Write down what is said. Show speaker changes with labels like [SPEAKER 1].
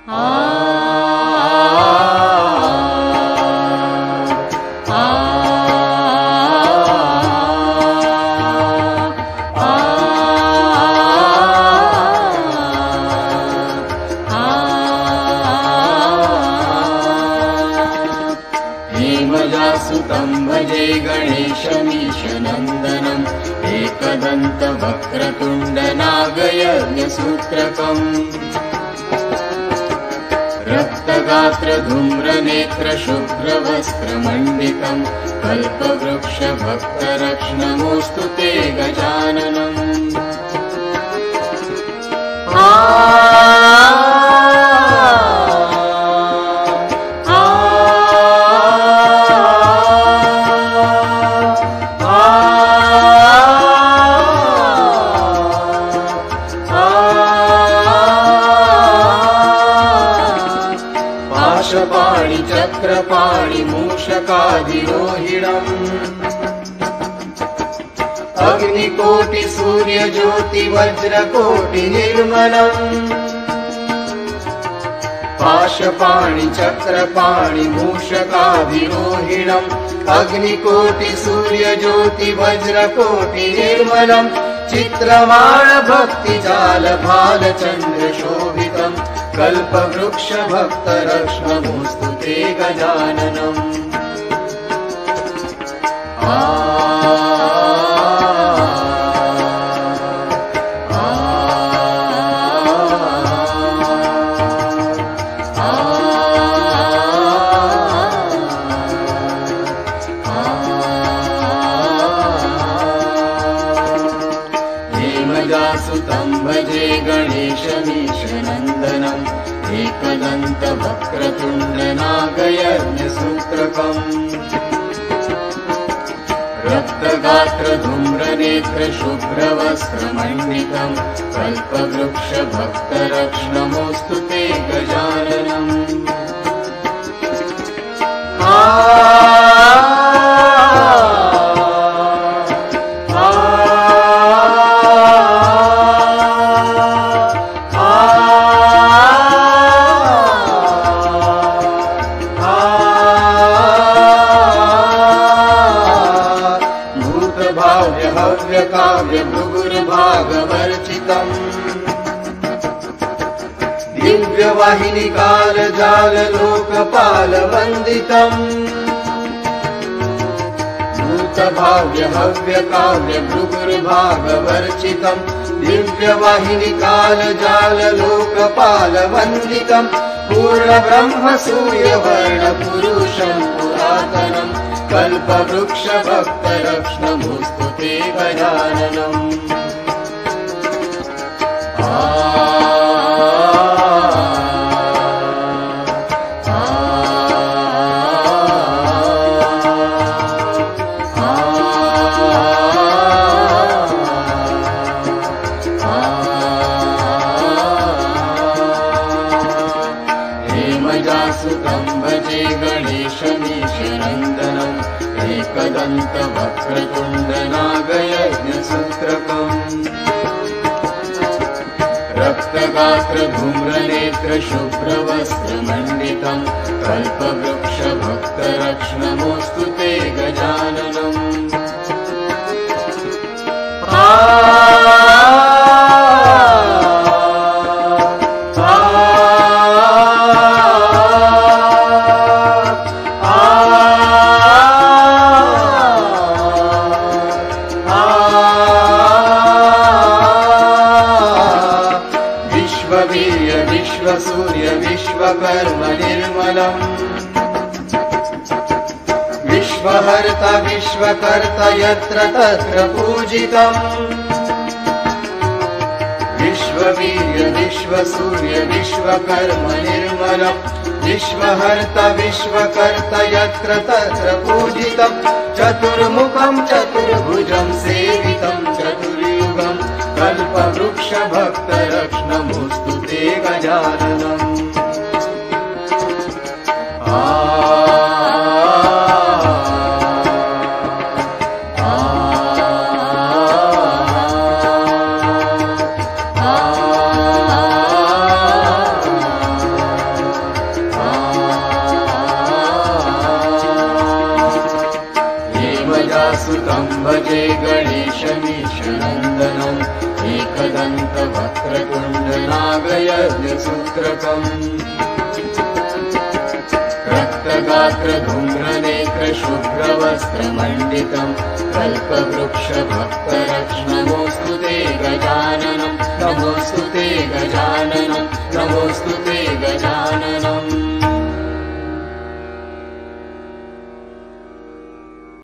[SPEAKER 1] हेमजासुतं भजे गणेशमीशनन्दनम् एकदन्तवक्रतुण्डनागयज्ञसूत्रकम् रक्तगात्रधूम्रनेत्रशुभ्रवस्त्रमण्डितम् कल्पवृक्षभक्तरक्ष्णमोऽस्तु ते गजाननम्। पाशपाणि चक्रपाणि मूषकाधिरोहिणम् अग्निकोटि सूर्यज्योति वज्रकोटि निर्मलम्। पाशपाणि चक्रपाणि मूषकाधिरोहिणम् अग्निकोटि सूर्यज्योति वज्रकोटि निर्मलम्। चित्रमाण भक्तिजाल भालचन्द्र शोभितम् कल्पवृक्षभक्तरक्ष्णमोऽस्तु ते गजाननम्। हेमजासुतं भजे गणेशमीशनन्दनम् एकदन्तवक्रतुण्डनागयज्ञसूत्रकम् रक्तगात्रधूम्रनेत्रशुभ्रवस्त्रमण्डितम् कल्पवृक्षभक्तरक्ष्णमोऽस्तु ते गजाननम्। भव्यकाव्य भृगुर्भागवर्चितम् दिव्यवाहिनी कालजाल लोकपालवन्दितम्। भूतभाव्य हव्यकाव्य भृगुर्भागवर्चितम् दिव्यवाहिनी कालजाल लोकपालवन्दितम्। पूर्णब्रह्म सूर्यवर्ण पुरुषं पुरातनम् कल्पवृक्षभक्तरक्ष्णमोऽस्तु ते गजाननम्। हेमजासुतं भजे गणेशमीशनन्दनम् एकदन्तवक्रतुण्डनागयज्ञसूत्रकम् रक्तगात्रधूम्रनेत्रशुभ्रवस्त्रमण्डितम् कल्पवृक्षभक्तरक्ष्णमोऽस्तु ते गजाननम्। विश्ववीर्य विश्वसूर्य विश्वकर्म निर्मलम् विश्वहर्ता विश्वकर्ता यत्र तत्र पूजितम्। विश्ववीर्य विश्वसूर्य विश्वकर्म निर्मलम् विश्वहर्ता विश्वकर्ता यत्र तत्र पूजितम्। चतुर्मुखं चतुर्भुजं सेवितं चतुर्युगम् कल्पवृक्षभक्तरक्ष्णमोऽस्तु ते गजाननम्। तं भजे गणेशमीशनन्दनम् एकदन्तवक्त्रतुण्डनागयज्ञसूत्रकम् रक्तगात्रधूम्रनेत्रशुभ्रवस्त्रमण्डितम् कल्पवृक्षभक्तरक्ष नमोऽस्तु ते गजाननम् नमोऽस्तु ते गजाननम्